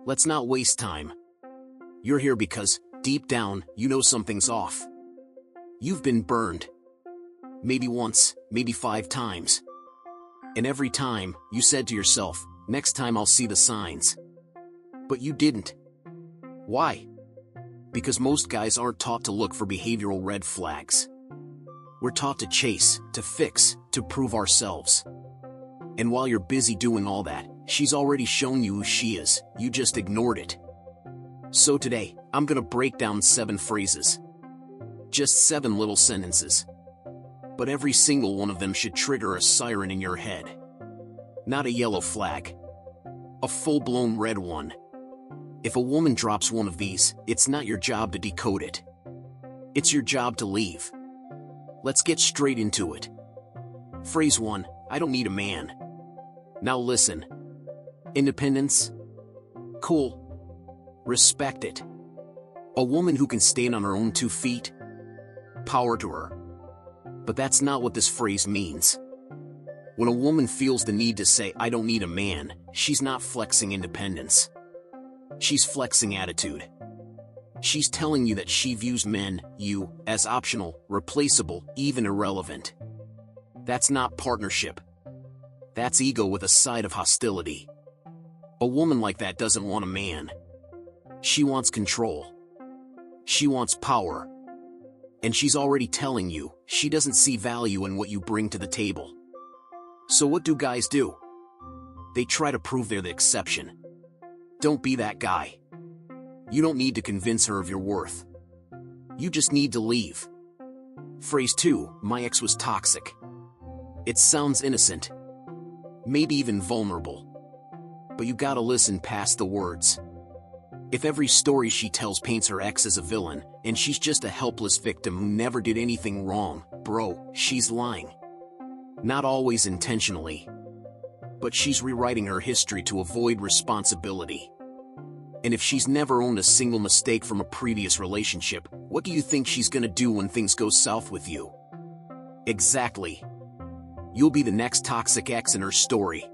Let's not waste time. You're here because, deep down, you know something's off. You've been burned. Maybe once, maybe 5 times. And every time, you said to yourself, next time I'll see the signs. But you didn't. Why? Because most guys aren't taught to look for behavioral red flags. We're taught to chase, to fix, to prove ourselves. And while you're busy doing all that, she's already shown you who she is, you just ignored it. So today, I'm gonna break down 7 phrases. Just 7 little sentences. But every single one of them should trigger a siren in your head. Not a yellow flag. A full-blown red one. If a woman drops one of these, it's not your job to decode it. It's your job to leave. Let's get straight into it. Phrase 1, I don't need a man. Now listen. Independence? Cool. Respect it. A woman who can stand on her own 2 feet? Power to her. But that's not what this phrase means. When a woman feels the need to say, I don't need a man, she's not flexing independence. She's flexing attitude. She's telling you that she views men, you, as optional, replaceable, even irrelevant. That's not partnership. That's ego with a side of hostility. A woman like that doesn't want a man. She wants control. She wants power. And she's already telling you, she doesn't see value in what you bring to the table. So what do guys do? They try to prove they're the exception. Don't be that guy. You don't need to convince her of your worth. You just need to leave. Phrase 2, my ex was toxic. It sounds innocent. Maybe even vulnerable. But you gotta listen past the words. If every story she tells paints her ex as a villain, and she's just a helpless victim who never did anything wrong, bro, she's lying. Not always intentionally. But she's rewriting her history to avoid responsibility. And if she's never owned a single mistake from a previous relationship, what do you think she's gonna do when things go south with you? Exactly. You'll be the next toxic ex in her story.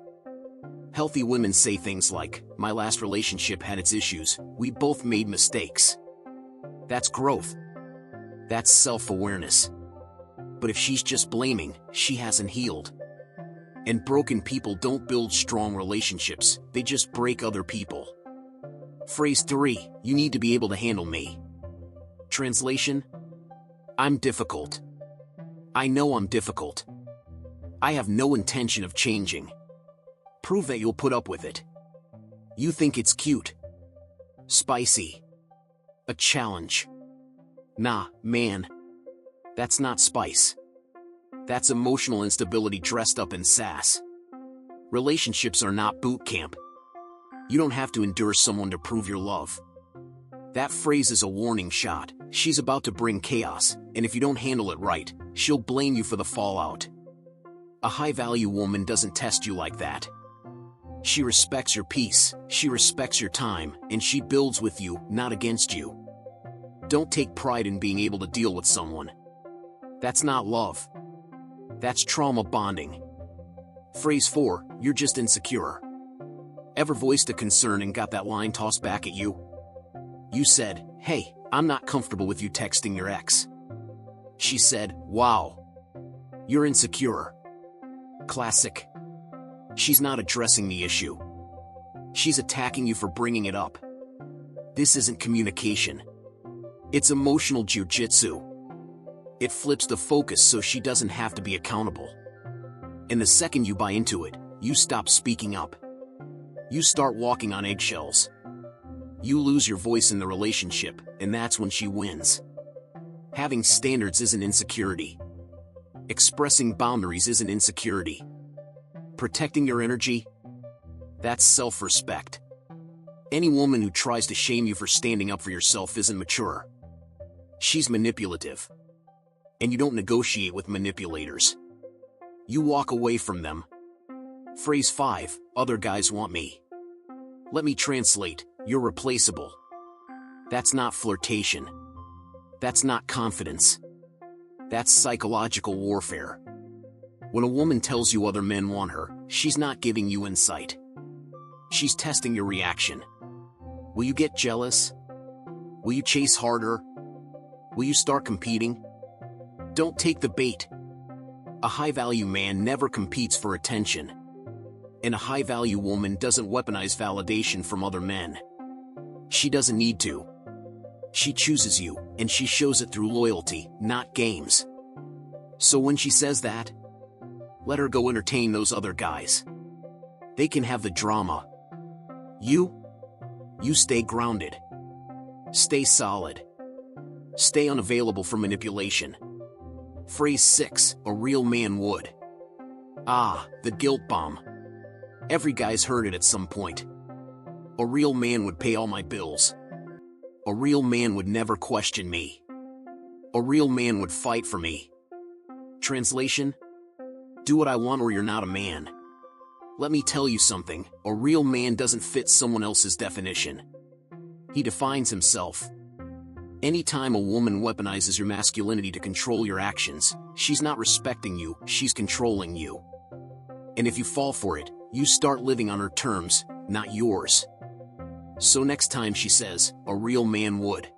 Healthy women say things like, my last relationship had its issues, we both made mistakes. That's growth. That's self-awareness. But if she's just blaming, she hasn't healed. And broken people don't build strong relationships, they just break other people. Phrase 3, you need to be able to handle me. Translation? I'm difficult. I know I'm difficult. I have no intention of changing. Prove that you'll put up with it. You think it's cute. Spicy. A challenge. Nah, man. That's not spice. That's emotional instability dressed up in sass. Relationships are not boot camp. You don't have to endure someone to prove your love. That phrase is a warning shot. She's about to bring chaos, and if you don't handle it right, she'll blame you for the fallout. A high-value woman doesn't test you like that. She respects your peace, she respects your time, and she builds with you, not against you. Don't take pride in being able to deal with someone. That's not love. That's trauma bonding. Phrase 4, you're just insecure. Ever voiced a concern and got that line tossed back at you? You said, hey, I'm not comfortable with you texting your ex. She said, wow. You're insecure. Classic. She's not addressing the issue. She's attacking you for bringing it up. This isn't communication. It's emotional jujitsu. It flips the focus so she doesn't have to be accountable. And the second you buy into it, you stop speaking up. You start walking on eggshells. You lose your voice in the relationship, and that's when she wins. Having standards isn't insecurity. Expressing boundaries isn't insecurity. Protecting your energy? That's self-respect. Any woman who tries to shame you for standing up for yourself isn't mature. She's manipulative. And you don't negotiate with manipulators. You walk away from them. Phrase 5, other guys want me. Let me translate, you're replaceable. That's not flirtation. That's not confidence. That's psychological warfare. When a woman tells you other men want her, she's not giving you insight. She's testing your reaction. Will you get jealous? Will you chase harder? Will you start competing? Don't take the bait. A high-value man never competes for attention. And a high-value woman doesn't weaponize validation from other men. She doesn't need to. She chooses you, and she shows it through loyalty, not games. So when she says that, let her go entertain those other guys. They can have the drama. You stay grounded. Stay solid. Stay unavailable for manipulation. Phrase 6, a real man would. Ah, the guilt bomb. Every guy's heard it at some point. A real man would pay all my bills. A real man would never question me. A real man would fight for me. Translation? Do what I want or you're not a man. Let me tell you something, a real man doesn't fit someone else's definition. He defines himself. Anytime a woman weaponizes your masculinity to control your actions, she's not respecting you, she's controlling you. And if you fall for it, you start living on her terms, not yours. So next time she says, a real man would,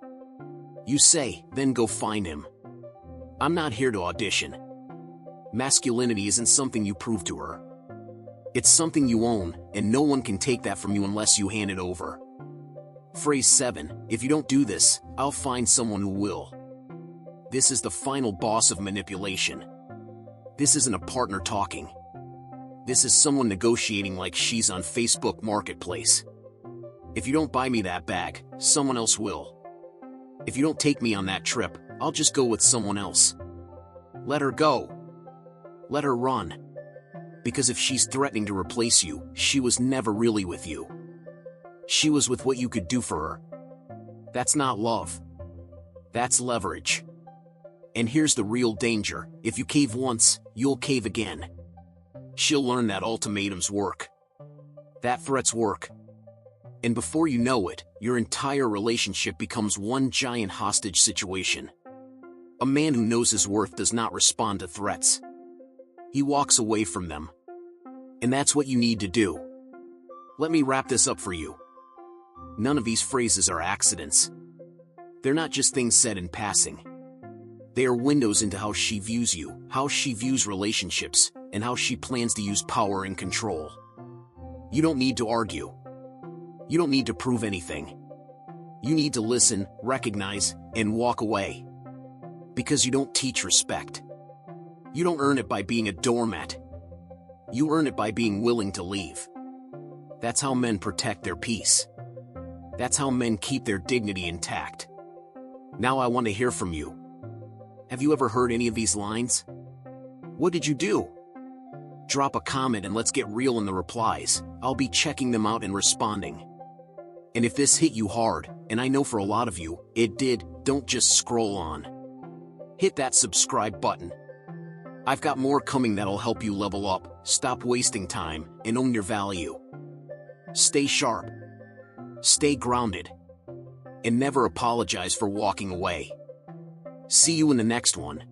you say, then go find him. I'm not here to audition. Masculinity isn't something you prove to her. It's something you own, and no one can take that from you unless you hand it over. Phrase 7, if you don't do this, I'll find someone who will. This is the final boss of manipulation. This isn't a partner talking. This is someone negotiating like she's on Facebook Marketplace. If you don't buy me that bag, someone else will. If you don't take me on that trip, I'll just go with someone else. Let her go. Let her run. Because if she's threatening to replace you, she was never really with you. She was with what you could do for her. That's not love. That's leverage. And here's the real danger, if you cave once, you'll cave again. She'll learn that ultimatums work. That threats work. And before you know it, your entire relationship becomes one giant hostage situation. A man who knows his worth does not respond to threats. He walks away from them. And that's what you need to do. Let me wrap this up for you. None of these phrases are accidents. They're not just things said in passing. They are windows into how she views you, how she views relationships, and how she plans to use power and control. You don't need to argue. You don't need to prove anything. You need to listen, recognize, and walk away. Because you don't teach respect. You don't earn it by being a doormat. You earn it by being willing to leave. That's how men protect their peace. That's how men keep their dignity intact. Now I want to hear from you. Have you ever heard any of these lines? What did you do? Drop a comment and let's get real in the replies. I'll be checking them out and responding. And if this hit you hard, and I know for a lot of you, it did, don't just scroll on. Hit that subscribe button. I've got more coming that'll help you level up, stop wasting time, and own your value. Stay sharp. Stay grounded. And never apologize for walking away. See you in the next one.